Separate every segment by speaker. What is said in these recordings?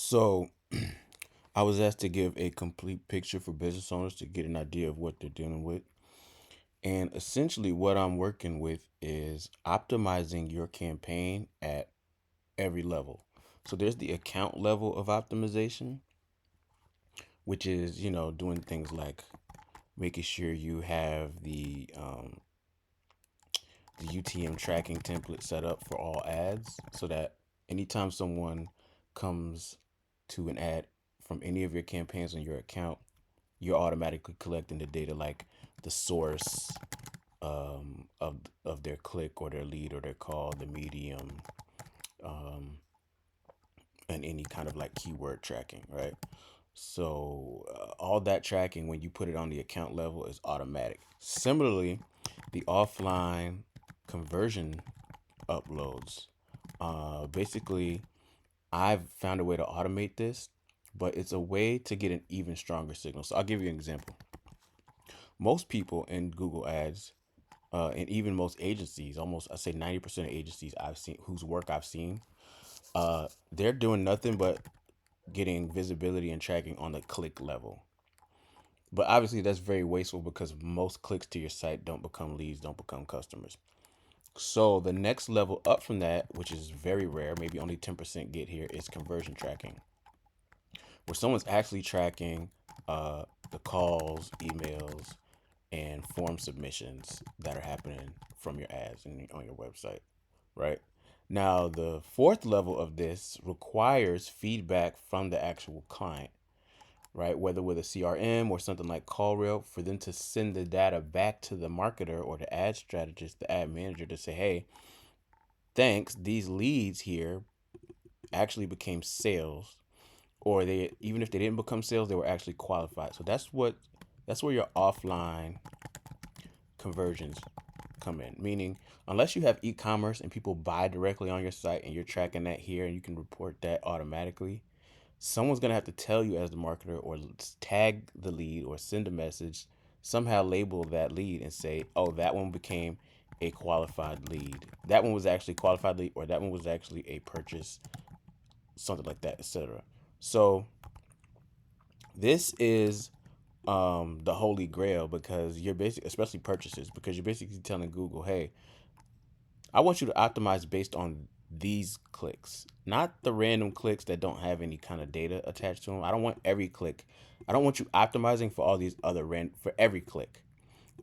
Speaker 1: So I was asked to give a complete picture for business owners to get an idea of what they're dealing with. And essentially, what I'm working with is optimizing your campaign at every level. So there's the account level of optimization, which is, doing things like making sure you have the UTM tracking template set up for all ads so that anytime someone comes to an ad from any of your campaigns on your account, you're automatically collecting the data like the source of their click or their lead or their call, the medium, um, and any kind of like keyword tracking, right? So all that tracking when you put it on the account level is automatic. Similarly, the offline conversion uploads. Basically, I've found a way to automate this, but it's a way to get an even stronger signal. So I'll give you an example. Most people in Google Ads, and even most agencies, almost I say 90% of agencies I've seen whose work I've seen, they're doing nothing but getting visibility and tracking on the click level. But obviously that's very wasteful because most clicks to your site don't become leads, don't become customers. So the next level up from that, which is very rare, maybe only 10% get here, is conversion tracking, where someone's actually tracking the calls, emails, and form submissions that are happening from your ads and on your website, right? Now, the fourth level of this requires feedback from the actual client, right? Whether with a CRM or something like CallRail, for them to send the data back to the marketer or the ad strategist, the ad manager to say, hey, thanks, these leads here actually became sales, or they, even if they didn't become sales, they were actually qualified. So that's where your offline conversions come in. Meaning, unless you have e-commerce and people buy directly on your site and you're tracking that here and you can report that automatically, someone's going to have to tell you as the marketer or tag the lead or send a message, somehow label that lead and say, oh, that one became a qualified lead. That one was actually qualified lead, or that one was actually a purchase, something like that, etc. So this is the holy grail, because you're basically, especially purchases, because you're basically telling Google, hey, I want you to optimize based on these clicks, not the random clicks that don't have any kind of data attached to them. I don't want every click. I don't want you optimizing for all these other for every click,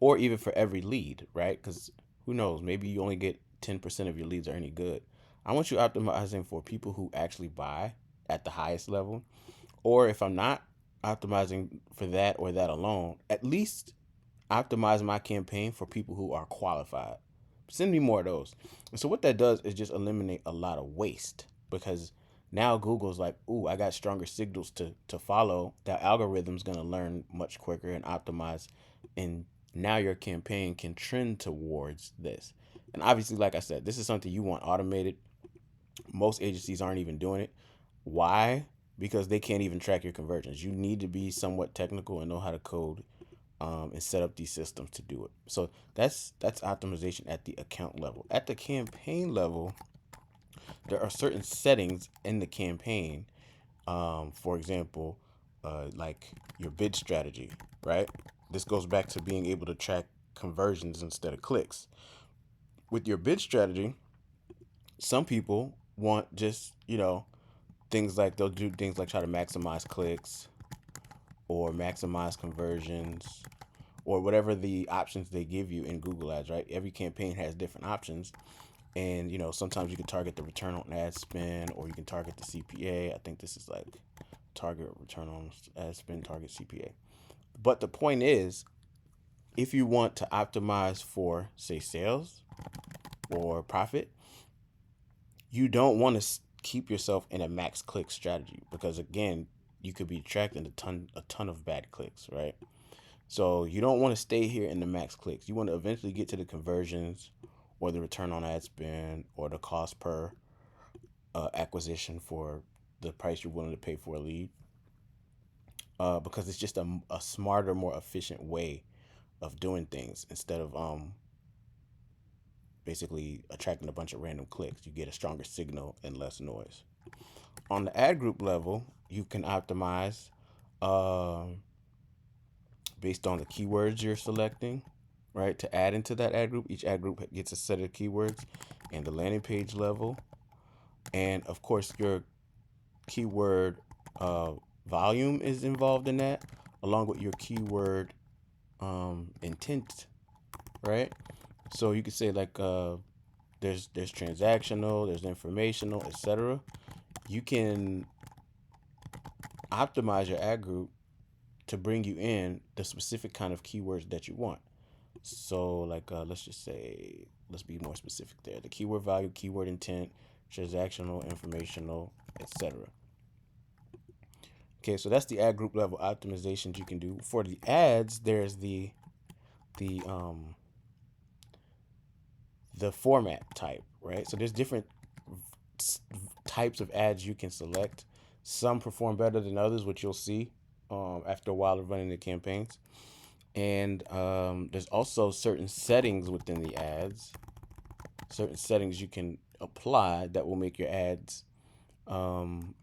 Speaker 1: or even for every lead, right? Because who knows? Maybe you only get 10% of your leads are any good. I want you optimizing for people who actually buy at the highest level. Or if I'm not optimizing for that or that alone, at least optimize my campaign for people who are qualified. Send me more of those. And so what that does is just eliminate a lot of waste, because now Google's like, ooh, I got stronger signals to follow. That algorithm's gonna learn much quicker and optimize, and now your campaign can trend towards this. And obviously, like I said, this is something you want automated. Most agencies aren't even doing it. Why? Because they can't even track your conversions. You need to be somewhat technical and know how to code, and set up these systems to do it. So that's optimization at the account level. At the campaign level, there are certain settings in the campaign. For example, like your bid strategy, right? This goes back to being able to track conversions instead of clicks. With your bid strategy, some people want just, things like, they'll do things like try to maximize clicks or maximize conversions or whatever the options they give you in Google Ads, right? Every campaign has different options. And, sometimes you can target the return on ad spend, or you can target the CPA. I think this is like target return on ad spend, target CPA. But the point is, if you want to optimize for, say, sales or profit, you don't want to keep yourself in a max click strategy, because again, you could be attracting a ton of bad clicks, right? So you don't want to stay here in the max clicks. You want to eventually get to the conversions, or the return on ad spend, or the cost per acquisition for the price you're willing to pay for a lead, because it's just a smarter, more efficient way of doing things, instead of basically attracting a bunch of random clicks. You get a stronger signal and less noise. On the ad group level, you can optimize um, based on the keywords you're selecting, right? To add into that ad group, each ad group gets a set of keywords, and the landing page level, and of course your keyword uh, volume is involved in that, along with your keyword intent, right? So you could say like there's transactional, there's informational, etc. You can optimize your ad group to bring you in the specific kind of keywords that you want. So like let's just say, let's be more specific there. The keyword value, keyword intent, transactional, informational, etc. Okay, so that's the ad group level optimizations you can do. For the ads, there's the um the format type, right? So there's different types of ads you can select. Some perform better than others, which you'll see after a while of running the campaigns. And there's also certain settings within the ads, certain settings you can apply that will make your ads,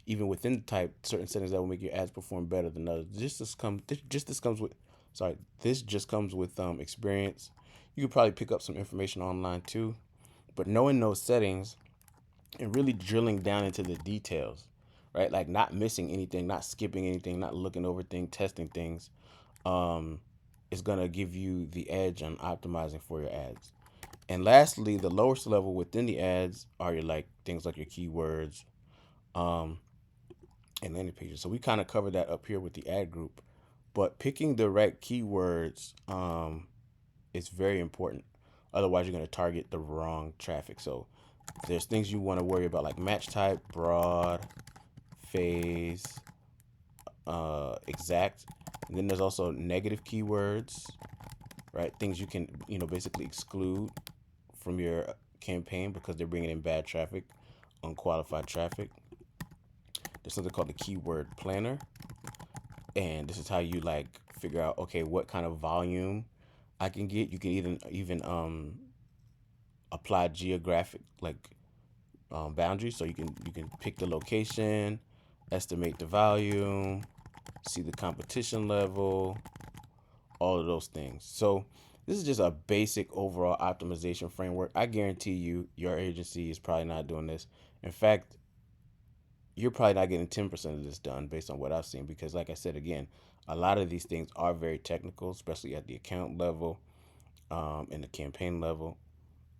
Speaker 1: even within the type, certain settings that will make your ads perform better than others. This comes with, sorry, this just comes with experience. You could probably pick up some information online too, but knowing those settings and really drilling down into the details, right? Like not missing anything, not skipping anything, not looking over things, testing things, um, is gonna give you the edge on optimizing for your ads. And lastly, the lowest level within the ads are your like things like your keywords, um, and landing pages. So we kind of covered that up here with the ad group, but picking the right keywords is very important. Otherwise, you're gonna target the wrong traffic. So there's things you want to worry about like match type, broad, phase, exact. And then there's also negative keywords, right? Things you can, basically exclude from your campaign because they're bringing in bad traffic, unqualified traffic. There's something called the keyword planner, and this is how you like figure out, okay, what kind of volume I can get. You can even apply geographic like boundaries, so you can pick the location, estimate the volume, see the competition level, all of those things. So this is just a basic overall optimization framework. I guarantee you, your agency is probably not doing this. In fact, you're probably not getting 10% of this done based on what I've seen because, like I said, again, a lot of these things are very technical, especially at the account level, and the campaign level.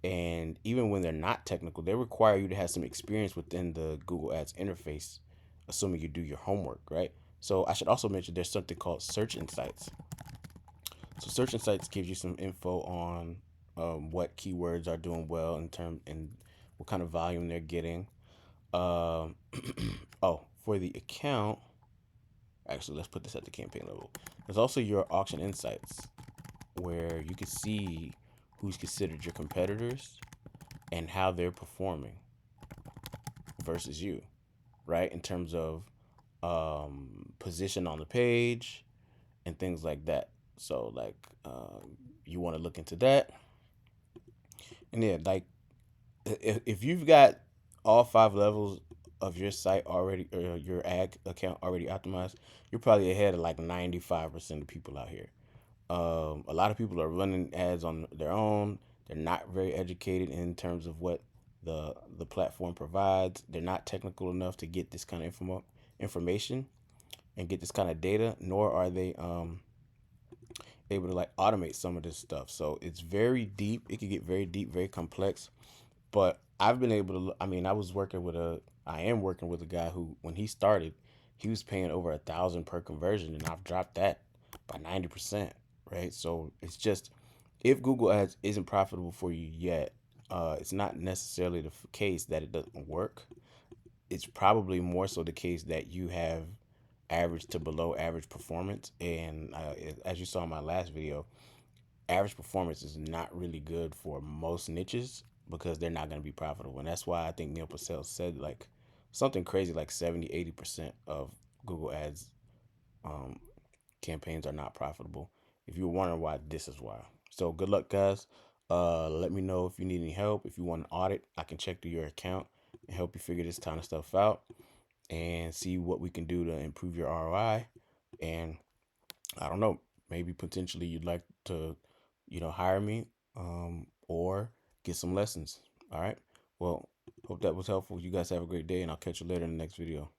Speaker 1: And even when they're not technical, they require you to have some experience within the Google Ads interface, assuming you do your homework, right? So I should also mention there's something called Search Insights. So Search Insights gives you some info on what keywords are doing well in term and what kind of volume they're getting. Um, oh, for the account, actually, let's put this at the campaign level. There's also your auction insights, where you can see who's considered your competitors and how they're performing versus you, right? In terms of position on the page and things like that. So, like, you want to look into that. And yeah, like, if you've got all five levels of your site already, or your ad account already optimized, you're probably ahead of like 95% of people out here. A lot of people are running ads on their own. They're not very educated in terms of what the platform provides. They're not technical enough to get this kind of information and get this kind of data, nor are they able to like automate some of this stuff. So it's very deep. It can get very deep, very complex. But I've been able to. I mean, I am working with a guy who, when he started, he was paying over 1,000 per conversion, and I've dropped that by 90%. Right. So it's just, if Google Ads isn't profitable for you yet, it's not necessarily the case that it doesn't work. It's probably more so the case that you have average to below average performance. And as you saw in my last video, average performance is not really good for most niches because they're not going to be profitable. And that's why I think Neil Patel said like something crazy like 70-80% of Google Ads um, campaigns are not profitable. If you're wondering why, this is why. So good luck, guys. Let me know if you need any help. If you want an audit, I can check through your account and help you figure this kind of stuff out and see what we can do to improve your ROI. And I don't know, maybe potentially you'd like to, hire me, or get some lessons. All right. Well, hope that was helpful. You guys have a great day, and I'll catch you later in the next video.